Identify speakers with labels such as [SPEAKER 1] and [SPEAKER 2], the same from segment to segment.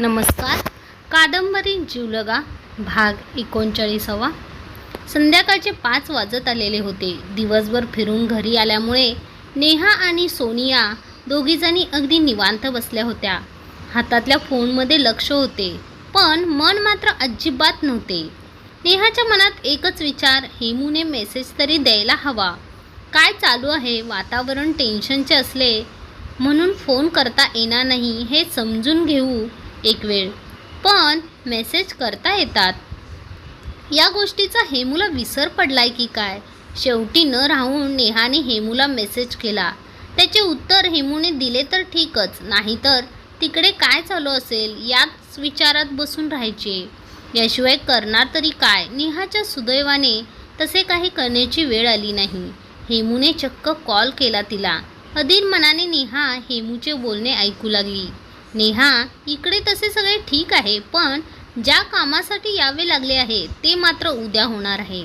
[SPEAKER 1] नमस्कार. कादंबरी जीवलगा भाग 39. संध्याकाळचे 5 वाजत आलेले होते. दिवसभर फिरून घरी आल्यामुळे नेहा आणि सोनिया दोघीजणी अगदी निवांत बसल्या होत्या. हातातल्या फोनमध्ये लक्ष होते, पण मन मात्र अजिबात नव्हते. नेहाच्या मनात एकच विचार, हेमूने मेसेज तरी द्यायला हवा. काय चालू आहे? वातावरण टेन्शनचे असले म्हणून फोन करता येणार नाही हे समजून घेऊ एक वेळ, पण मेसेज करता येतात. या गोष्टीचा हेमूला विसर पडलाय की काय? शेवटी न राहून नेहाने हेमूला मेसेज केला. त्याचे उत्तर हेमूने दिले तर ठीकच, नाहीतर तिकडे काय चालू असेल याच विचारात बसून राहायचे. याशिवाय करणार तरी काय? नेहाच्या सुदैवाने तसे काही करण्याची वेळ आली नाही. हेमूने चक्क कॉल केला तिला. अधीर मनाने नेहा हेमूचे बोलणे ऐकू लागली. नेहा, इकडे तसे सगळे ठीक आहे, पण ज्या कामासाठी यावे लागले आहे ते मात्र उद्या होणार आहे.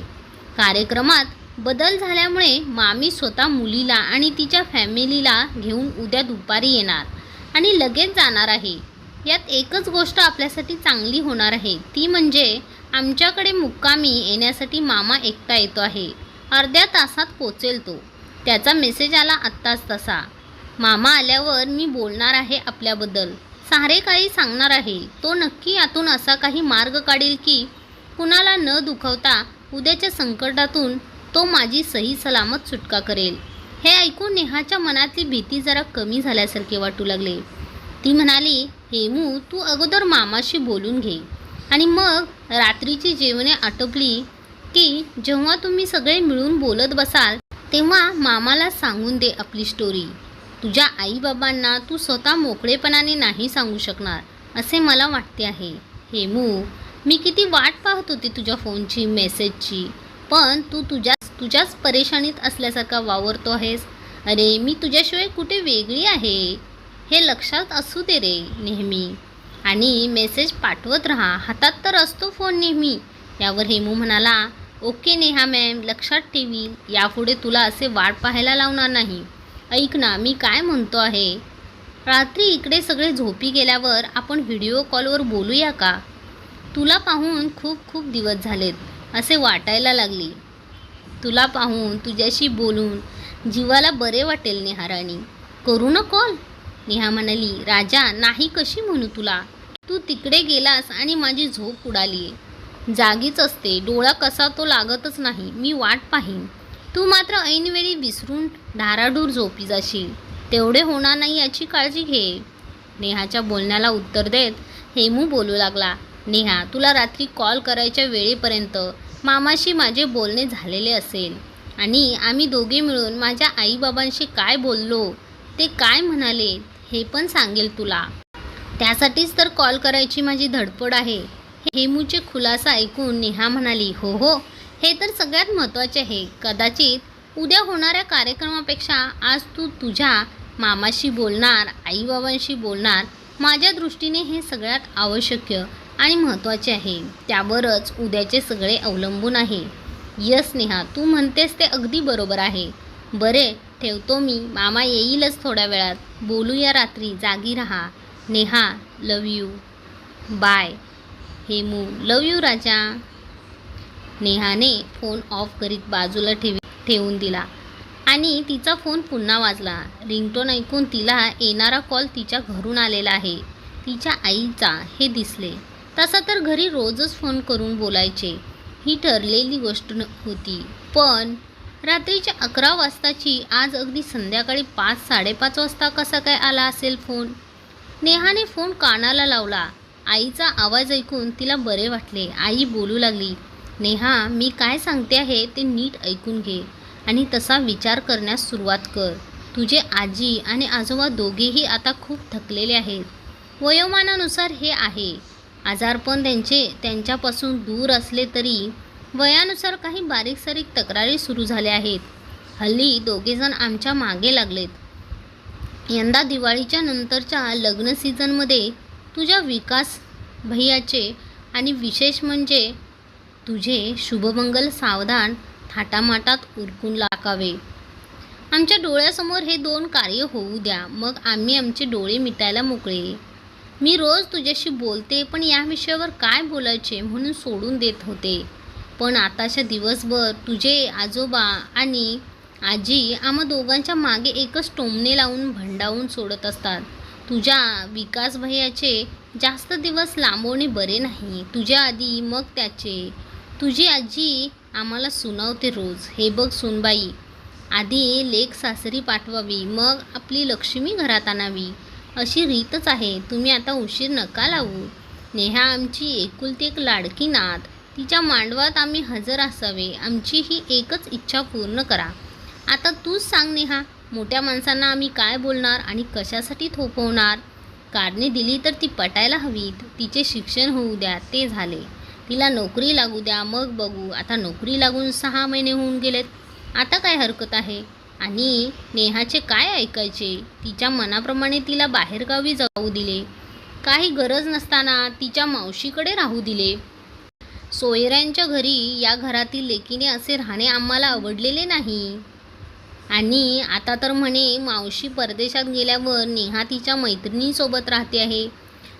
[SPEAKER 1] कार्यक्रमात बदल झाल्यामुळे मामी स्वतः मुलीला आणि तिच्या फॅमिलीला घेऊन उद्या दुपारी येणार आणि लगेच जाणार आहे. यात एकच गोष्ट आपल्यासाठी चांगली होणार आहे, ती म्हणजे आमच्याकडे मुक्कामी येण्यासाठी मामा एकटा येतो आहे. अर्ध्या तासात पोचेल तो. त्याचा मेसेज आला आत्ताच तसा. मामा आल्यावर मी बोलणार आहे आपल्याबद्दल, सारे काही सांगणार आहे. तो नक्की यातून असा काही मार्ग काढेल की कुणाला न दुखवता उद्याच्या संकटातून तो माझी सही सलामत सुटका करेल. हे ऐकून नेहाच्या मनातली भीती जरा कमी झाल्यासारखे वाटू लागले. ती म्हणाली, हेमू, तू अगोदर मामाशी बोलून घे आणि मग रात्रीची जेवणे आटोपली की जेव्हा तुम्ही सगळे मिळून बोलत बसाल तेव्हा मामाला सांगून दे आपली स्टोरी. तुझ्या आईबाबांना तू स्वतः मोकळेपणाने नाही सांगू शकणार असे मला वाटते आहे. हेमू, मी किती वाट पाहत होती तुझ्या फोनची, मेसेजची, पण तू तुझ्याच परेशानीत असल्यासारखा वावरतो आहेस. अरे, मी तुझ्याशिवाय कुठे वेगळी आहे हे लक्षात असू दे रे नेहमी. आणि मेसेज पाठवत राहा, हातात तर असतो फोन नेहमी. यावर हेमू म्हणाला, ओके नेहा मॅम, लक्षात ठेवील. यापुढे तुला असे वाट पाहायला लावणार नाही. ऐक ना, मी काय म्हणतो आहे, रात्री इकडे सगळे झोपी गेल्यावर आपण व्हिडिओ कॉलवर बोलूया का? तुला पाहून खूप खूप दिवस झालेत असे वाटायला लागली. तुला पाहून, तुझ्याशी बोलून जीवाला बरे वाटेल नेहाराणी. करू ना कॉल? नेहा म्हणाली, राजा, नाही कशी म्हणू तुला? तू तिकडे गेलास आणि माझी झोप उडाली. जागीच असते, डोळा कसा तो लागतच नाही. मी वाट पाहीन. तू मात्र ऐनवेळी विसरून ढाराडूर झोपी जाशील. तेवढे होणार नाही याची काळजी घे. नेहाच्या बोलण्याला उत्तर देत हेमू बोलू लागला, नेहा, तुला रात्री कॉल करायच्या वेळेपर्यंत मामाशी माझे बोलणे झालेले असेल आणि आम्ही दोघे मिळून माझ्या आईबाबांशी काय बोललो, ते काय म्हणाले हे पण सांगेल तुला. त्यासाठीच तर कॉल करायची माझी धडपड आहे. हेमूचे खुलासा ऐकून नेहा म्हणाली, हो हो, हे तर सगळ्यात महत्त्वाचे आहे. कदाचित उद्या होणाऱ्या कार्यक्रमापेक्षा आज तू तुझ्या मामाशी बोलणार, आईबाबांशी बोलणार. माझ्या दृष्टीने हे सगळ्यात आवश्यक आणि महत्त्वाचे आहे. त्यावरच उद्याचे सगळे अवलंबून आहे. यस नेहा, तू म्हणतेस ते अगदी बरोबर आहे. बरे, ठेवतो मी. मामा येईलच थोड्या वेळात. बोलूया रात्री. जागी राहा. Neha, love you. Bye. Hemu, love you राजा. नेहाने फोन ऑफ करीत बाजूला ठेवून दिला आणि तिचा फोन पुन्हा वाजला. रिंगटोन ऐकून तिला येणारा कॉल तिच्या घरून आलेला आहे, तिच्या आईचा हे दिसले. तसा तर घरी रोजच फोन करून बोलायचे, ही ठरलेली गोष्ट होती. पण रात्रीच्या 11 वाजताची आज अगदी संध्याकाळी 5-5:30 वाजता कसा काय आला असेल फोन? नेहाने फोन कानाला लावला. आईचा आवाज ऐकून तिला बरे वाटले. आई बोलू लागली, नेहा, मी काय सांगते आहे ते नीट ऐकून घे आणि तसा विचार करण्यास सुरुवात कर. तुझे आजी आणि आजोबा दोघेही आता खूप थकलेले आहेत. वयोमानानुसार हे आहे. आजारपण त्यांच्यापासून दूर असले तरी वयानुसार काही बारीक सारीक तक्रारी सुरू झाल्या आहेत. हल्ली दोघेजण आमच्या मागे लागलेत. यंदा दिवाळीच्या नंतरच्या लग्न सीझनमध्ये तुझ्या विकास भैयाचे आणि विशेष म्हणजे तुझे शुभमंगल सावधान थाटामाटात उरकून टाकावे. आमच्या डोळ्यासमोर हे 2 कार्य होऊ द्या, मग आम्ही आमचे डोळे मिटायला मोकळे. मी रोज तुझ्याशी बोलते, पण या विषयावर काय बोलायचे म्हणून सोडून देत होते. पण आताच्या दिवसभर तुझे आजोबा आणि आजी आम्हा दोघांच्या मागे एकच टोमणे लावून भंडावून सोडत असतात. तुझ्या विकास भैयाचे जास्त दिवस लांबवणे बरे नाही. तुझ्या आधी मग त्याचे. तुझी आजी आम्हाला सुनावते रोज, हे बघ सुनबाई, आधी लेक सासरी पाठवावी, मग आपली लक्ष्मी घरात आणावी, अशी रीतच आहे. तुम्ही आता उशीर नका लावू. नेहा आमची एकुलती एक लाडकी नात, तिच्या मांडवात आम्ही हजर असावे, आमची ही एकच इच्छा पूर्ण करा. आता तूच सांग नेहा, मोठ्या माणसांना आम्ही काय बोलणार आणि कशासाठी थोपवणार? कारणे दिली तर ती पटायला हवीत. तिचे शिक्षण होऊ द्या, ते झाले. तिला नोकरी लागू द्या, मग बघू. आता नोकरी लागून 6 महिने होऊन गेलेत, आता काय हरकत आहे? आणि नेहाचे काय ऐकायचे? तिच्या मनाप्रमाणे तिला बाहेरगावी जाऊ दिले, काही गरज नसताना तिच्या मावशीकडे राहू दिले. सोयऱ्यांच्या घरी या घरातील लेकीने असे राहणे आम्हाला आवडलेले नाही. आणि आता तर म्हणे मावशी परदेशात गेल्यावर नेहा तिच्या मैत्रिणीसोबत राहते आहे.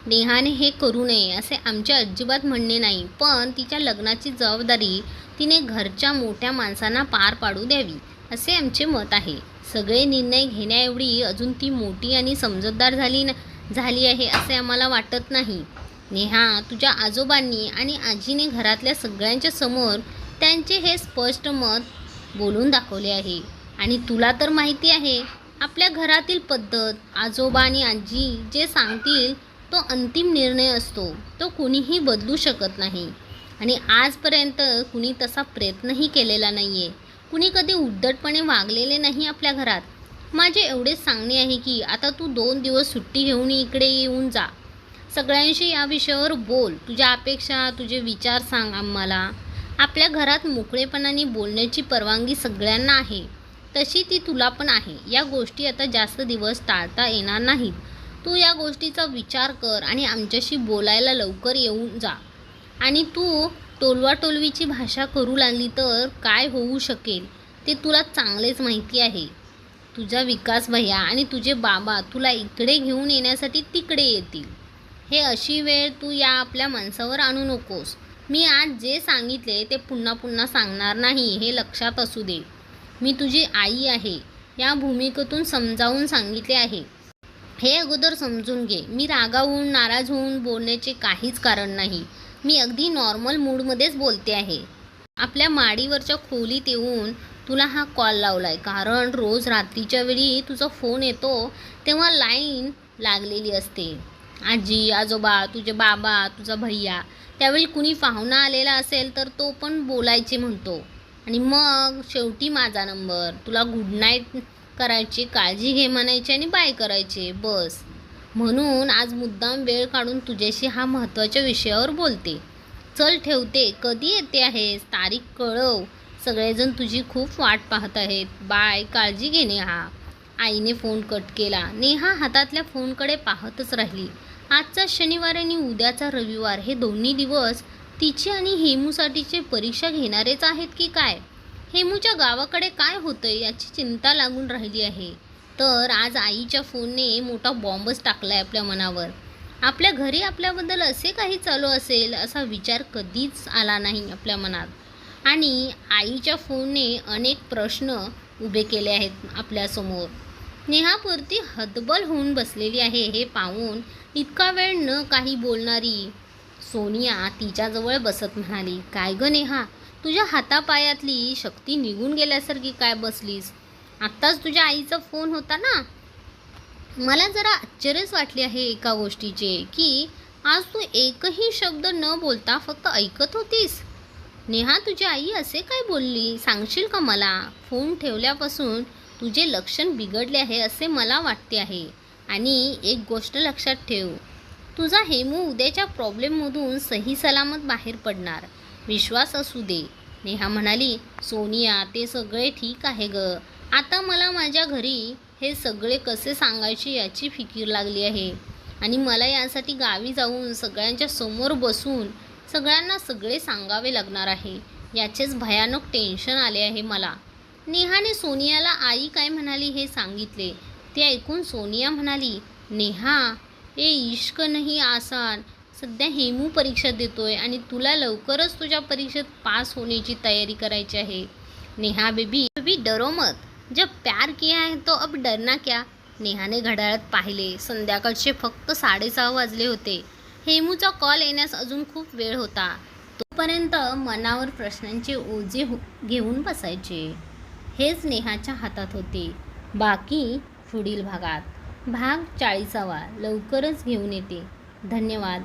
[SPEAKER 1] नेहाने हे करू नये असे आमचे अजिबात म्हणणे नाही, पण तिच्या लग्नाची जबाबदारी तिने घरच्या मोठ्या माणसांना पार पाडू द्यावी, असे आमचे मत आहे. सगळे निर्णय घेण्याएवढी अजून ती मोठी आणि समजूतदार झाली आहे असे आम्हाला वाटत नाही. नेहा, तुझ्या आजोबांनी आणि आजीने घरातल्या सगळ्यांच्या समोर त्यांचे हे स्पष्ट मत बोलून दाखवले आहे. आणि तुला तर माहिती आहे आपल्या घरातील पद्धत. आजोबा आणि आजी जे सांगतील तो अंतिम निर्णय असतो, तो कुणीही बदलू शकत नाही. आणि आजपर्यंत कुणी तसा प्रयत्नही केलेला नाही आहे. कुणी कधी उद्धटपणे वागलेले नाही आपल्या घरात. माझे एवढेच सांगणे आहे की आता तू 2 दिवस सुट्टी घेऊन इकडे येऊन जा. सगळ्यांशी या विषयावर बोल. तुझ्या अपेक्षा, तुझे विचार सांग आम्हाला. आपल्या घरात मोकळेपणाने बोलण्याची परवानगी सगळ्यांना आहे, तशी ती तुला पण आहे. या गोष्टी आता जास्त दिवस टाळता येणार नाहीत. तू या गोष्टीचा विचार कर आणि आमच्याशी बोलायला लवकर येऊन जा. आणि तू टोलवाटोलवीची भाषा करू लागली तर काय होऊ शकेल ते तुला चांगलेच माहिती आहे. तुझा विकास भैया आणि तुझे बाबा तुला इकडे घेऊन येण्यासाठी तिकडे येतील. हे अशी वेळ तू या आपल्या माणसावर आणू नकोस. मी आज जे सांगितले ते पुन्हा पुन्हा सांगणार नाही, हे लक्षात असू दे. मी तुझी आई आहे या भूमिकेतून समजावून सांगितले आहे, हे अगोदर समजून घे. मी रागावून नाराज होऊन बोलण्याचे काहीच कारण नाही. मी अगदी नॉर्मल मूडमध्येच बोलते आहे. आपल्या माडीवरच्या खोलीत येऊन तुला हा कॉल लावला आहे कारण रोज रात्रीच्या वेळी तुझा फोन येतो तेव्हा लाईन लागलेली असते. आजी, आजोबा, तुझे बाबा, तुझा भैया, त्यावेळी कुणी पाहुणा आलेला असेल तर तो पण बोलायचे म्हणतो. आणि मग शेवटी माझा नंबर, तुला गुड नाईट करायचे, काळजी घे म्हणायचे आणि बाय करायचे, बस. म्हणून आज मुद्दाम वेळ काढून तुझ्याशी हा महत्त्वाच्या विषयावर बोलते. चल ठेवते. कधी येते आहेस? तारीख कळव. सगळेजण तुझी खूप वाट पाहत आहेत. बाय, काळजी घे नेहा. आईने फोन कट केला. नेहा हातातल्या फोनकडे पाहतच राहिली. आजचा शनिवार आणि उद्याचा रविवार हे दोन्ही दिवस तिची आणि हेमूसाठीचे परीक्षा घेणारेच आहेत की काय? हेमूच्या गावाकडे काय होतं याची चिंता लागून राहिली आहे. तर आज आईच्या फोनने मोठा बॉम्बच टाकलाय आपल्या मनावर. आपल्या घरी आपल्याबद्दल असे काही चालू असेल असा विचार कधीच आला नाही आपल्या मनात. आणि आईच्या फोनने अनेक प्रश्न उभे केले आहेत आपल्यासमोर. नेहापुरती हतबल होऊन बसलेली आहे हे पाहून इतका वेळ न काही बोलणारी सोनिया तिच्याजवळ बसत म्हणाली, काय गं नेहा, तुझ्या हातापायातली शक्ती निघून गेल्यासारखी काय बसलीस? आत्ताच तुझ्या आईचा फोन होता ना. मला जरा आश्चर्यच वाटले आहे एका गोष्टीचे, की आज तू एकही शब्द न बोलता फक्त ऐकत होतीस. नेहा, तुझी आई असे काय बोलली सांगशील का मला? फोन ठेवल्यापासून तुझे लक्षण बिघडले आहे असे मला वाटते आहे. आणि एक गोष्ट लक्षात ठेव, तुझा हेमू उद्याच्या प्रॉब्लेममधून सही सलामत बाहेर पडणार, विश्वास असू दे. नेहा म्हणाली, सोनिया, ते सगळे ठीक आहे गं. आता मला माझ्या घरी हे सगळे कसे सांगायचे याची फिकीर लागली आहे. आणि मला यासाठी गावी जाऊन सगळ्यांच्या समोर बसून सगळ्यांना सगळे सांगावे लागणार आहे. याचेच भयानक टेन्शन आले आहे मला. नेहाने सोनियाला आई काय म्हणाली हे सांगितले. ते ऐकून सोनिया म्हणाली, नेहा, ए इश्क नाही आसान. सध्या हेमू परीक्षा देतोय आणि तुला लवकरच तुझ्या परीक्षेत पास होण्याची तयारी करायची आहे. नेहा बेबी बेबी डरो मत. जब प्यार किया है तो अब डरना क्या. नेहाने घड्याळात पाहिले. संध्याकाळचे फक्त 6:30 वाजले होते. हेमूचा कॉल येण्यास अजून खूप वेळ होता. तोपर्यंत मनावर प्रश्नांचे ओझे घेऊन बसायचे. हेच नेहाच्या हातात होते. बाकी पुढील भागात. भाग 40 लवकरच घेऊन येते. धन्यवाद.